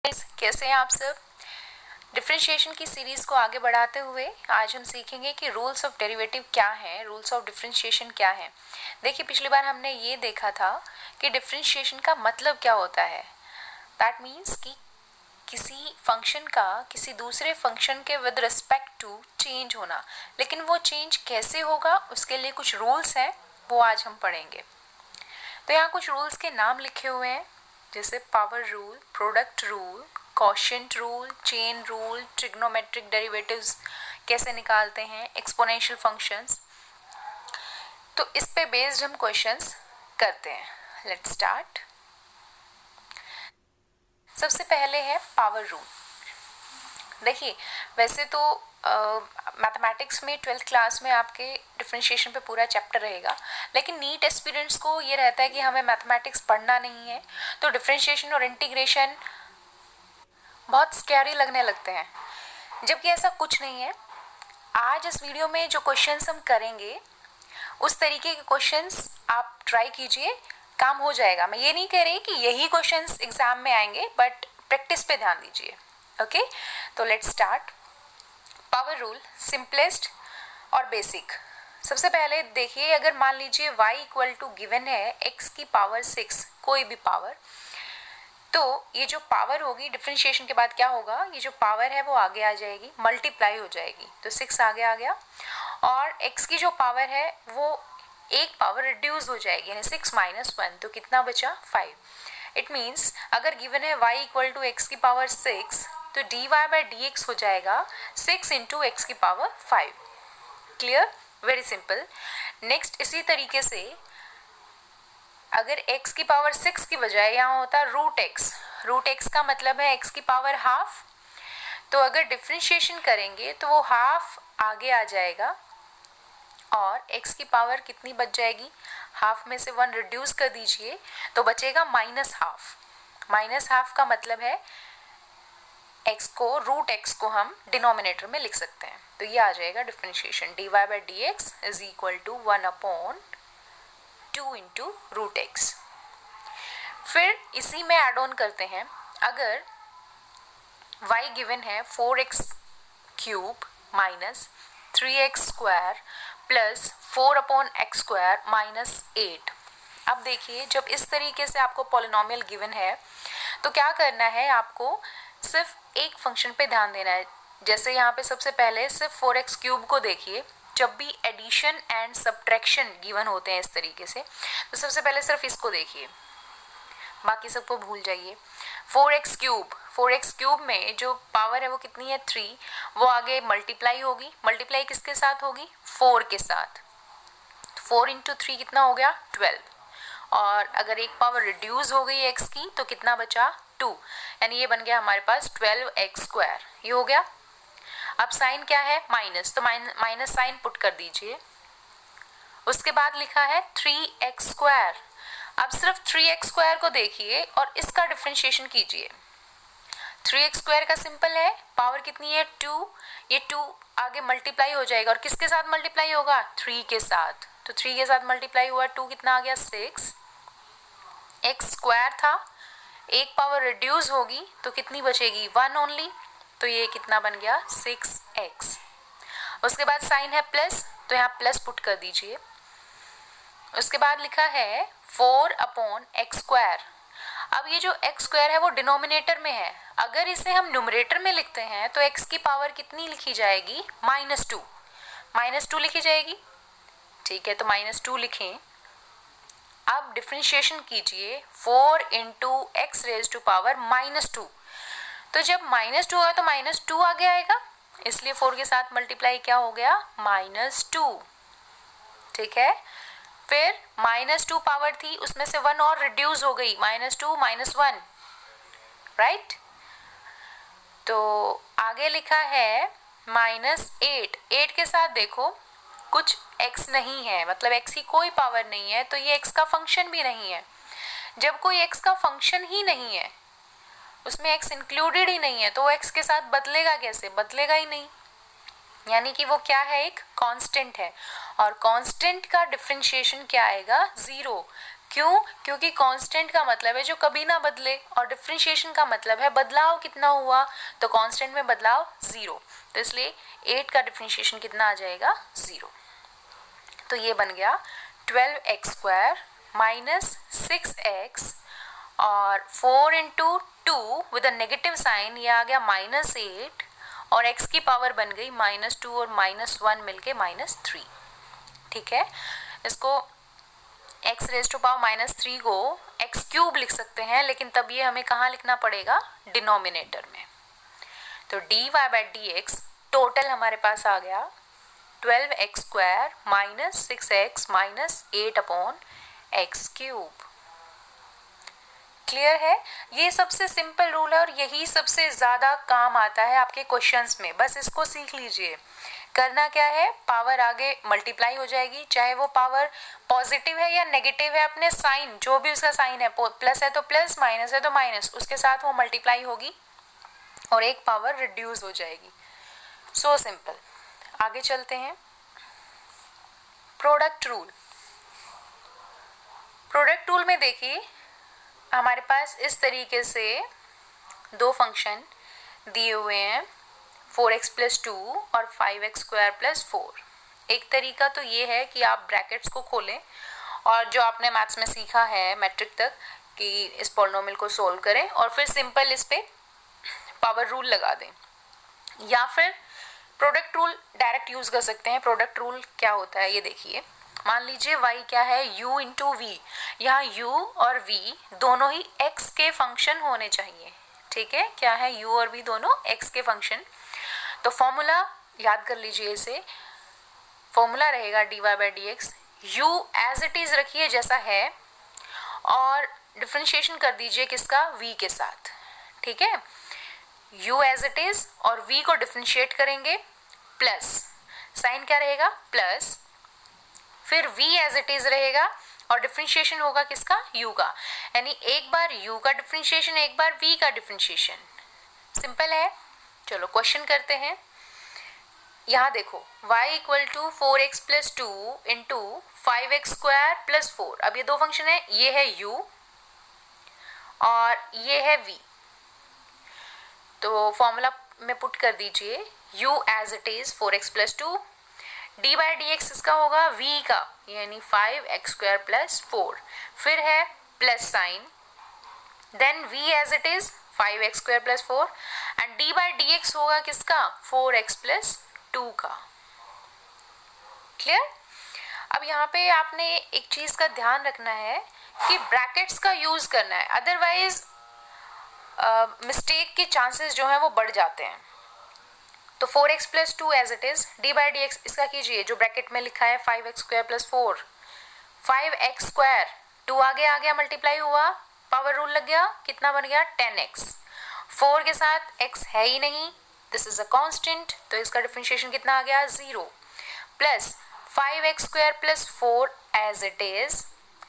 कैसे हैं आप सब। डिफरेंशिएशन की सीरीज़ को आगे बढ़ाते हुए आज हम सीखेंगे कि रूल्स ऑफ डेरिवेटिव क्या हैं, रूल्स ऑफ डिफरेंशिएशन क्या हैं। देखिए, पिछली बार हमने ये देखा था कि डिफरेंशिएशन का मतलब क्या होता है। दैट मीन्स कि किसी फंक्शन का किसी दूसरे फंक्शन के विद रिस्पेक्ट टू चेंज होना, लेकिन वो चेंज कैसे होगा उसके लिए कुछ रूल्स हैं, वो आज हम पढ़ेंगे। तो यहाँ कुछ रूल्स के नाम लिखे हुए हैं, जैसे power rule, product rule, quotient rule, chain rule, trigonometric derivatives कैसे निकालते हैं, एक्सपोनेंशियल फंक्शंस। तो इस पे बेस्ड हम क्वेश्चंस करते हैं। Let's start. सबसे पहले है पावर रूल। देखिए, वैसे तो मैथमेटिक्स में 12th क्लास में आपके डिफरेंशिएशन पे पूरा चैप्टर रहेगा, लेकिन नीट एस्पिरेंट्स को ये रहता है कि हमें मैथमेटिक्स पढ़ना नहीं है, तो डिफरेंशिएशन और इंटीग्रेशन बहुत स्कैरी लगने लगते हैं, जबकि ऐसा कुछ नहीं है। आज इस वीडियो में जो क्वेश्चंस हम करेंगे उस तरीके के क्वेश्चंस आप ट्राई कीजिए, काम हो जाएगा। मैं ये नहीं कह रही कि यही क्वेश्चंस एग्जाम में आएंगे, बट प्रैक्टिस पे ध्यान दीजिए। ओके, तो let's start. Power rule, simplest और बेसिक। सबसे पहले देखिए, अगर मान लीजिए y इक्वल टू गिवन है x की पावर 6, कोई भी पावर, तो ये जो पावर होगी डिफरेंशिएशन के बाद क्या होगा, ये जो पावर है वो आगे आ जाएगी, मल्टीप्लाई हो जाएगी, तो 6 आगे आ गया, और x की जो पावर है वो एक पावर रिड्यूस हो जाएगी, यानी 6 माइनस 1, तो कितना बचा 5। इट मीन्स अगर गिवन है y इक्वल टू एक्स की पावर 6, तो dy बाई डी हो जाएगा 6 इंटू एक्स की power 5। Clear, very simple. Next, इसी तरीके से अगर x की पावर 6 की बजाय यहाँ होता रूट एक्स, रूट एक्स का मतलब है x की पावर हाफ, तो अगर डिफरेंशिएशन करेंगे तो वो हाफ आगे आ जाएगा और x की पावर कितनी बच जाएगी, हाफ में से 1 रिड्यूस कर दीजिए तो बचेगा माइनस हाफ। माइनस हाफ का मतलब है x को, रूट x को हम डिनोमिनेटर में लिख सकते हैं, तो ये आ जाएगा differentiation, dy by D X is equal to 1 upon 2 into root X. फिर इसी में एड ऑन करते हैं, अगर y गिवन है 4x cube minus 3x square plus 4 upon x square minus 8। अब देखिए, जब इस तरीके से आपको पॉलिनोमियल गिवन है तो क्या करना है, आपको सिर्फ एक फंक्शन पे ध्यान देना है। जैसे यहाँ पे सबसे पहले सिर्फ 4x क्यूब को देखिए, जब भी एडिशन एंड सब्ट्रैक्शन गिवन होते हैं इस तरीके से, तो सबसे पहले सिर्फ इसको देखिए, बाकी सबको भूल जाइए। 4x क्यूब में जो पावर है वो कितनी है 3, वो आगे मल्टीप्लाई होगी, मल्टीप्लाई किसके साथ होगी 4 के साथ, 4 इंटू 3 कितना हो गया 12, और अगर एक पावर रिड्यूस हो गई x की तो कितना बचा 2, यानी ये बन गया हमारे पास 12x स्क्वायर, ये हो गया। अब साइन क्या है माइनस, तो माइनस साइन पुट कर दीजिए। उसके बाद लिखा है 3x स्क्वायर, अब सिर्फ 3x स्क्वायर को देखिए और इसका डिफरेंशिएशन कीजिए। 3x स्क्वायर का सिंपल है, पावर कितनी है 2, ये 2 आगे मल्टीप्लाई हो जाएगा, और किसके साथ मल्टीप्लाई होगा 3 के साथ, तो 3 के साथ मल्टीप्लाई हुआ, 2 कितना आ गया 6, x स्क्वायर था, एक पावर रिड्यूस होगी तो कितनी बचेगी 1 ओनली, तो ये कितना बन गया 6x। उसके बाद साइन है प्लस, तो यहाँ प्लस पुट कर दीजिए। उसके बाद लिखा है 4 अपॉन एक्स स्क्वायर। अब ये जो एक्स स्क्वायर है वो डिनोमिनेटर में है, अगर इसे हम न्यूमरेटर में लिखते हैं तो एक्स की पावर कितनी लिखी जाएगी -2, -2 लिखी जाएगी। ठीक है, तो -2 लिखें। अब डिफरेंशिएशन कीजिए 4 into X raise to power -2, तो जब -2 होगा तो -2 आगे आएगा, इसलिए 4 के साथ मल्टीप्लाई क्या हो गया -2। ठीक है, फिर -2 पावर थी, उसमें से 1 और रिड्यूस हो गई, -2 -1, राइट। तो आगे लिखा है -8, 8 के साथ देखो कुछ x नहीं है, मतलब x की कोई पावर नहीं है, तो ये x का फंक्शन भी नहीं है। जब कोई x का फंक्शन ही नहीं है, उसमें x इंक्लूडेड ही नहीं है, तो वो x के साथ बदलेगा कैसे, बदलेगा ही नहीं, यानी कि वो क्या है, एक कांस्टेंट है, और कांस्टेंट का डिफरेंशिएशन क्या आएगा 0। क्यों? क्योंकि कांस्टेंट का मतलब है जो कभी ना बदले और डिफरेंशिएशन का मतलब है बदलाव कितना हुआ, तो कांस्टेंट में बदलाव 0, तो इसलिए 8 का डिफरेंशिएशन कितना आ जाएगा 0। तो ये बन गया 12x² माइनस 6x और 4 into 2 with a negative sign, ये आ गया -8 और x की पावर बन गई -2 और -1 मिलके -3। ठीक है, इसको x रेज़ टू पावर -3 को x³ लिख सकते हैं, लेकिन तब ये हमें कहाँ लिखना पड़ेगा? डिनोमिनेटर में। तो dy/dx टोटल हमारे पास आ गया 12x² minus 6x minus 8/x³। Clear है? ये सबसे सिंपल रूल है और यही सबसे ज़्यादा काम आता है आपके क्वेश्चंस में, बस इसको सीख लीजिए। करना क्या है, पावर आगे मल्टीप्लाई हो जाएगी, चाहे वो पावर पॉजिटिव है या नेगेटिव है, अपने साइन जो भी उसका साइन है, प्लस है तो प्लस, माइनस है तो माइनस, उसके साथ वो मल्टीप्लाई होगी और एक पावर रिड्यूस हो जाएगी। So simple. आगे चलते हैं। Product rule. प्रोडक्ट रूल में देखिए हमारे पास इस तरीके से दो फंक्शन दिए हुए हैं, 4x + 2 और 5x² + 4। एक तरीका तो ये है कि आप ब्रैकेट्स को खोलें और जो आपने मैथ्स में सीखा है मैट्रिक तक कि इस पॉलिनोमियल को सोल्व करें और फिर सिंपल इस पे पावर रूल लगा दें, या फिर प्रोडक्ट रूल डायरेक्ट यूज़ कर सकते हैं। प्रोडक्ट रूल क्या होता है ये देखिए, मान लीजिए y क्या है, u इंटू वी। यहाँ u और v दोनों ही x के फंक्शन होने चाहिए। ठीक है, क्या है, u और v दोनों x के फंक्शन। तो फॉर्मूला याद कर लीजिए, इसे फॉर्मूला रहेगा dy/dx, u as it is रखिए जैसा है और डिफरेंशिएशन कर दीजिए किसका, v के साथ। ठीक है, u एज इट इज और v को डिफरेंशिएट करेंगे, प्लस साइन क्या रहेगा, प्लस, फिर v एज इट इज रहेगा और डिफरेंशिएशन होगा किसका, u का, यानी एक बार u का डिफरेंशिएशन, एक बार v का डिफरेंशिएशन। सिंपल है। चलो क्वेश्चन करते हैं। यहाँ देखो y = 4x + 2 इंटू 5x² + 4। अब ये दो फंक्शन है, ये है u और ये है v। तो फॉर्मूला में पुट कर दीजिए u as it is 4x + 2, dy/dx इसका होगा v का, यानी 5x² + 4, फिर है plus sign, then v as it is 5x² + 4 and dy/dx होगा किसका, 4x + 2 का। क्लियर? अब यहाँ पे आपने एक चीज का ध्यान रखना है कि ब्रैकेट्स का यूज करना है, अदरवाइज मिस्टेक के चांसेस जो हैं वो बढ़ जाते हैं। तो 4x + 2 as it is, dy/dx इसका कीजिए जो ब्रैकेट में लिखा है 5x² + 4, 5x², 2 आगे आ गया, मल्टीप्लाई हुआ, पावर रूल लग गया, कितना बन गया 10x। 4 के साथ x है ही नहीं, दिस इज अ कांस्टेंट, तो इसका डिफरेंशिएशन कितना आ गया 0, plus 5x² + 4 as it is,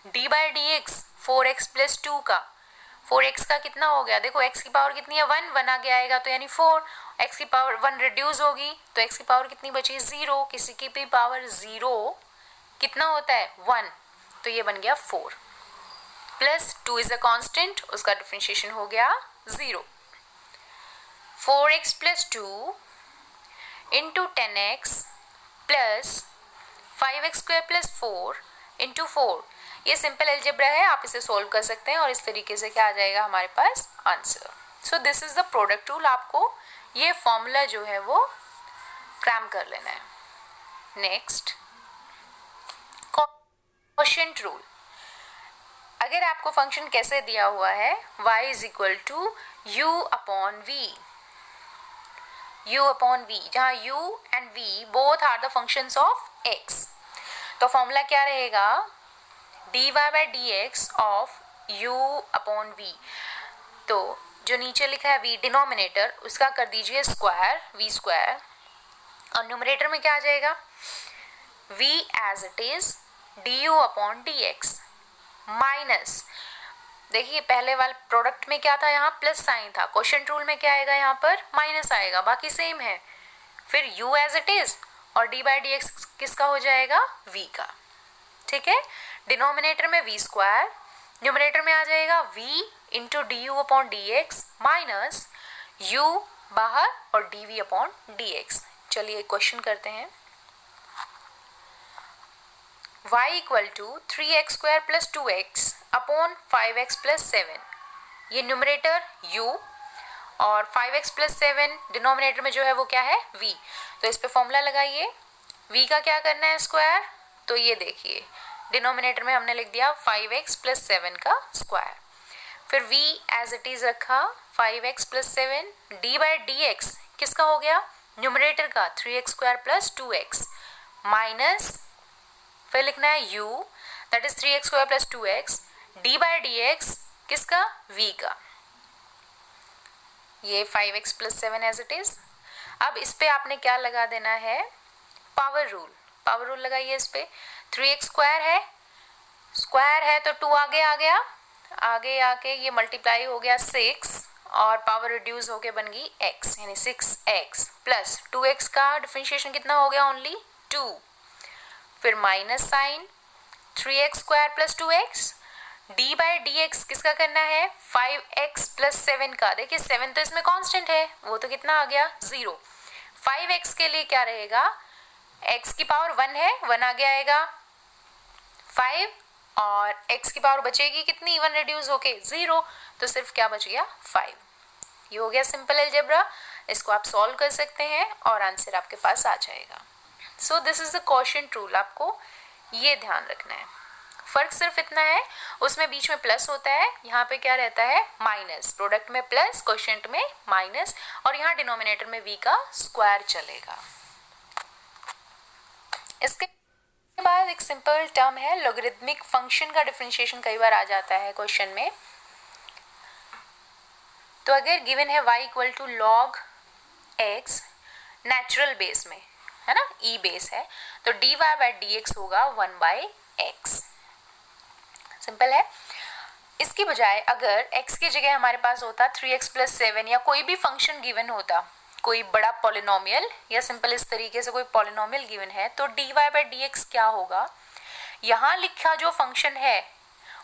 dy/dx 4x + 2 का, 4x का कितना हो गया, देखो x की पावर कितनी है 1, 1 आगे आएगा तो यानी 4, x की पावर 1 रिड्यूस होगी तो x की पावर कितनी बची 0, किसी की भी पावर 0 कितना होता है 1, तो ये बन गया 4, प्लस 2 इज अ कांस्टेंट, उसका डिफरेंशिएशन हो गया 0, 4x + 2 into 10x plus 5x² + 4 into 4। ये सिंपल अलजेब्रा है, आप इसे सोल्व कर सकते हैं और इस तरीके से क्या आ जाएगा हमारे पास answer. So this is the product rule, आपको ये फॉर्मूला जो है वो क्रैम कर लेना है। Next, quotient rule. अगर आपको फंक्शन कैसे दिया हुआ है, y = u/v, जहाँ u and v both are the functions of x, तो फॉर्मूला क्या रहेगा, dy/dx ऑफ u/v। तो जो नीचे लिखा है v डिनोमिनेटर, उसका कर दीजिए स्क्वायर, v² और न्यूमरेटर में क्या आ जाएगा, v as it is du/dx minus, देखिए पहले वाले प्रोडक्ट में क्या था, यहाँ प्लस साइन था, क्वोशिएंट रूल में क्या आएगा, यहाँ पर माइनस आएगा, बाकी सेम है, फिर u एज इट इज और dy/dx किसका हो जाएगा, v का। ठीक है, डिनोमिनेटर में v स्क्वायर, न्यूमरेटर में आ जाएगा v into D U upon D X minus u बाहर और dv अपॉन dx। चलिए क्वेश्चन करते हैं। y equal to 3x square plus 2x upon 5x plus 7, ये न्यूमरेटर u और 5x प्लस 7 डिनोमिनेटर में जो है वो क्या है v। तो इस पे फॉर्मूला लगाइए, v का क्या करना है स्क्वायर, तो ये देखिए डिनोमिनेटर में हमने लिख दिया 5x प्लस 7 का स्क्वायर, फिर v एज इट इज रखा 5x plus 7, d by D X किसका हो गया न्यूमरेटर का 3x square plus 2x minus फिर लिखना है u that is 3x square plus 2x, d by D X किसका v का, ये 5x plus 7 as it is. अब इस पे आपने क्या लगा देना है पावर रूल, पावर रूल लगाइए इस पे, 3x स्क्वायर है तो 2 आगे आ गया, आगे आके ये मल्टीप्लाई हो गया 6 और पावर रिड्यूस होके बन गई x यानी 6x प्लस 2x का डिफरेंशिएशन कितना हो गया ओनली 2, फिर minus sign 3x square plus 2x, d by D X किसका करना है 5x प्लस 7 का, देखिए 7 तो इसमें कांस्टेंट है वो तो कितना आ गया 0, 5x के लिए क्या रहेगा x की पावर 1 है 1 आगे आएगा 5 और x की पावर बचेगी कितनी 1 रिड्यूस होके 0, तो सिर्फ क्या बच गया 5। ये हो गया सिंपल अलजेब्रा, इसको आप सॉल्व कर सकते हैं और आंसर आपके पास आ जाएगा। सो this is the quotient rule, आपको ये ध्यान रखना है। फर्क सिर्फ इतना है उसमें बीच में प्लस होता है, यहाँ पे क्या रहता है माइनस, प्रोडक्ट में प्लस क्वोशिएंट में माइनस, और यहाँ डिनोमिनेटर में v का स्क्वायर चलेगा। इसके बाद एक सिंपल टर्म है लॉगरिथमिक फंक्शन का डिफरेंशिएशन कई बार आ जाता है क्वेश्चन में। तो अगर गिवन है y equal to log x natural base में है ना, e बेस है, तो dy बाई डी एक्स होगा 1 बाई एक्स। सिंपल है। इसकी बजाय अगर x की जगह हमारे पास होता 3x प्लस 7 या कोई भी फंक्शन गिवन होता, कोई बड़ा पॉलिनोमियल या सिंपल इस तरीके से कोई पॉलिनोमियल गिवन है, तो dy बाई डी एक्स क्या होगा, यहाँ लिखा जो फंक्शन है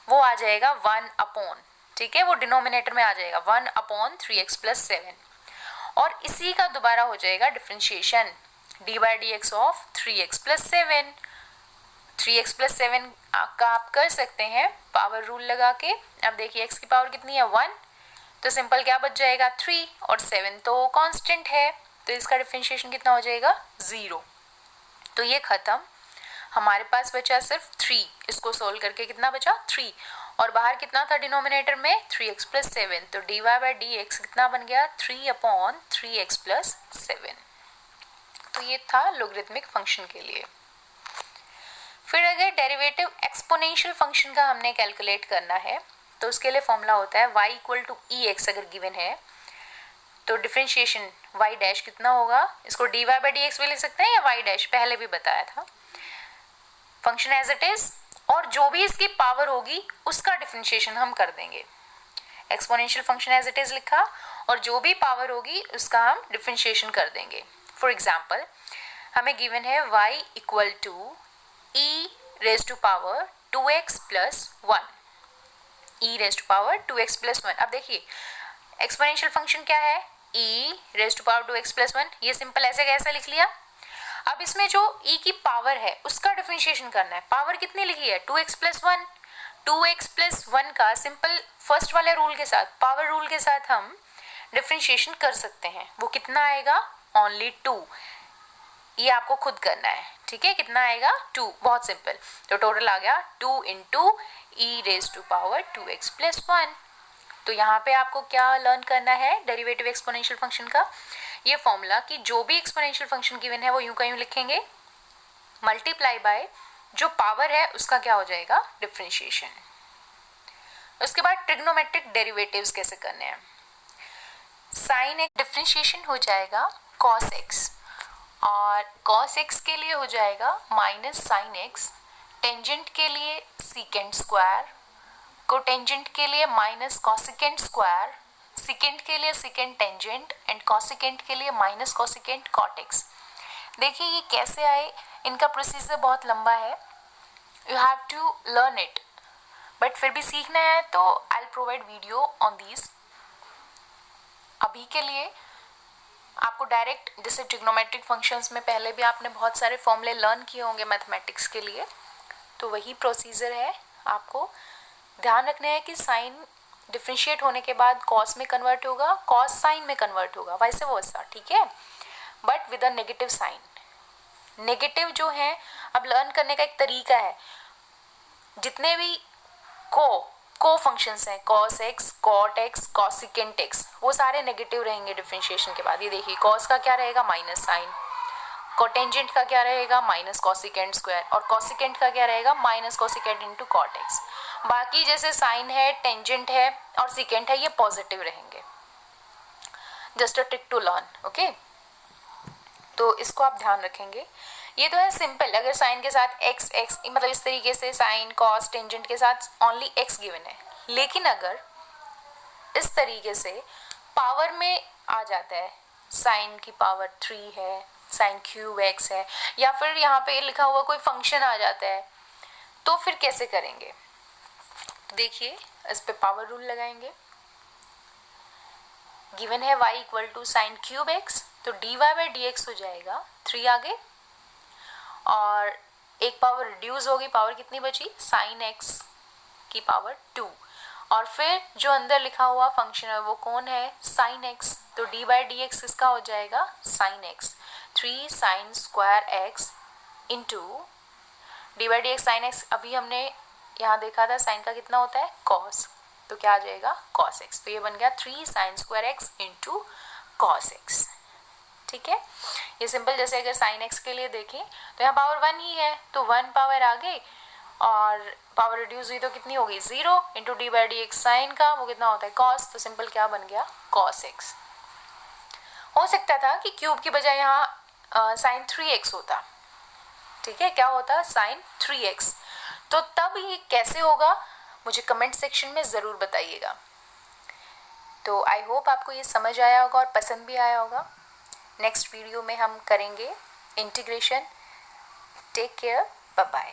वो आ जाएगा 1 अपॉन, ठीक है, वो डिनोमिनेटर में आ जाएगा 1 अपॉन 3x प्लस 7, और इसी का दोबारा हो जाएगा differentiation dy by D x of 3x plus 7। 3x plus 7 का आप कर सकते हैं पावर रूल लगा के। अब देखिए x की पावर कितनी है 1, तो सिंपल क्या बच जाएगा 3 और 7 तो कांस्टेंट है, तो इसका डिफरेंशिएशन कितना हो जाएगा 0। तो ये खत्म, हमारे पास बचा सिर्फ 3, इसको सोल्व करके कितना बचा 3, और बाहर कितना था डिनोमिनेटर में 3x प्लस 7, तो dy बाई डी एक्स कितना बन गया 3 अपॉन 3x प्लस 7। तो ये था लॉगरिथमिक फंक्शन के लिए। फिर अगर डेरिवेटिव एक्सपोनेंशियल फंक्शन का हमने कैलकुलेट करना है, तो उसके लिए फॉर्मूला होता है y equal to E X अगर गिवन है, तो डिफरेंशिएशन y डैश कितना होगा, इसको dy बाई डी एक्स भी लिख सकते हैं या y डैश, पहले भी बताया था, फंक्शन एज इट इज, और जो भी इसकी पावर होगी उसका डिफरेंशिएशन हम कर देंगे। Exponential function as it is लिखा और जो भी पावर होगी उसका हम डिफरेंशिएशन कर देंगे। फॉर एग्जाम्पल हमें गिवन है y equal to e raise to power 2x plus 1, e raise to power 2x plus 1। अब देखिए एक्सपोनेंशियल फंक्शन क्या है e raise to power 2x plus 1, ये सिंपल ऐसे कैसे लिख लिया। अब इसमें जो e की पावर है उसका डिफरेंशिएशन करना है, पावर कितनी लिखी है 2x प्लस 1, 2x प्लस 1 का सिंपल फर्स्ट वाले रूल के साथ, पावर रूल के साथ हम डिफरेंशिएशन कर सकते हैं। वो कितना आएगा ओनली 2, ये आपको खुद करना है, ठीक है, कितना आएगा 2, बहुत सिंपल। तो टोटल आ गया 2 into e raise to power 2x plus 1। तो यहाँ पे आपको क्या लर्न करना है डेरिवेटिव एक्सपोनेंशियल फंक्शन का, ये फॉर्मूला कि जो भी एक्सपोनेंशियल फंक्शन गिवन है वो यूं का यूं लिखेंगे, मल्टीप्लाई बाय जो पावर है उसका क्या हो जाएगा डिफरेंशिएशन। उसके बाद ट्रिग्नोमेट्रिक डेरिवेटिव्स कैसे करने हैं, साइन एक्स डिफरेंशिएशन हो जाएगा कॉस एक्स, और कॉस एक्स के लिए हो जाएगा माइनस साइन एक्स, टेंजेंट के लिए सीकेंट स्क्वायर, कोटेंजेंट के लिए माइनस कॉसिकेंट स्क्वायर, सिकेंट के लिए सिकेंट टेंजेंट एंड कॉसिकेंट के लिए माइनस कॉसिकेंट कॉट एक्स। देखिए ये कैसे आए, इनका प्रोसीजर बहुत लंबा है, you have to learn it, but फिर भी सीखना है तो I will provide video on these. अभी के लिए आपको डायरेक्ट, जैसे ट्रिग्नोमेट्रिक फंक्शंस में पहले भी आपने बहुत सारे फॉर्मूले लर्न किए होंगे मैथमेटिक्स के लिए, तो वही प्रोसीजर है। आपको ध्यान रखना है कि साइन डिफ्रेंशिएट होने के बाद कॉस में कन्वर्ट होगा, कॉस साइन में कन्वर्ट होगा, वैसे वर्सा, ठीक है, but with a negative sign. Negative जो है, अब लर्न करने का एक तरीका है, जितने भी को फंक्शंस हैं, cos x, cot x, cosecant x, वो सारे नेगेटिव रहेंगे डिफरेंशिएशन के बाद। ये देखिए, कॉस का क्या रहेगा, माइनस साइन, कोटेंजेंट का क्या रहेगा, माइनस कॉसिकेंट स्क्वायर, और कॉसिकेंट का क्या रहेगा, minus cosecant into cot x. बाकी जैसे साइन है, टेंजेंट है और सिकेंट है, ये पॉजिटिव रहेंगे। Just a trick to learn, okay. तो इसको आप ध्यान रखेंगे। ये तो है सिंपल, अगर साइन के साथ एक्स एक्स, मतलब इस तरीके से साइन कॉस टेंजेंट के साथ ओनली एक्स गिवन है। लेकिन अगर इस तरीके से पावर में आ जाता है, साइन की पावर 3 है, साइन क्यूब एक्स है, या फिर यहाँ पे लिखा हुआ कोई फंक्शन आ जाता है, तो फिर कैसे करेंगे? देखिए, इस पे पावर रूल लगाएंगे। गिवन है y equal to sine cube x, तो dy बाई डी एक्स हो जाएगा 3 आगे, और एक पावर रिड्यूस होगी, पावर कितनी बची, साइन एक्स की पावर 2, और फिर जो अंदर लिखा हुआ फंक्शन है वो कौन है, साइन एक्स, तो डी बाई डी एक्स किसका हो जाएगा, sine x, 3 sine square x into d by D x sine x. अभी हमने यहाँ देखा था साइन का कितना होता है, कॉस, तो क्या आ जाएगा, कॉस एक्स। तो ये बन गया 3 sine square x into cos x, ठीक है। ये सिंपल, जैसे अगर साइन एक्स के लिए देखें तो यहाँ पावर 1 ही है, तो 1 पावर आ गई, और पावर रिड्यूस हुई तो कितनी होगी, 0 into d by D x sine का वो कितना होता है, कॉस, तो सिंपल क्या बन गया, कॉस एक्स। हो सकता था कि क्यूब की बजाय यहाँ साइन 3x होता, ठीक है, क्या होता, साइन 3x। तो तब ये कैसे होगा, मुझे कमेंट सेक्शन में ज़रूर बताइएगा। तो आई होप आपको ये समझ आया होगा और पसंद भी आया होगा। नेक्स्ट वीडियो में हम करेंगे integration. Take care, bye bye.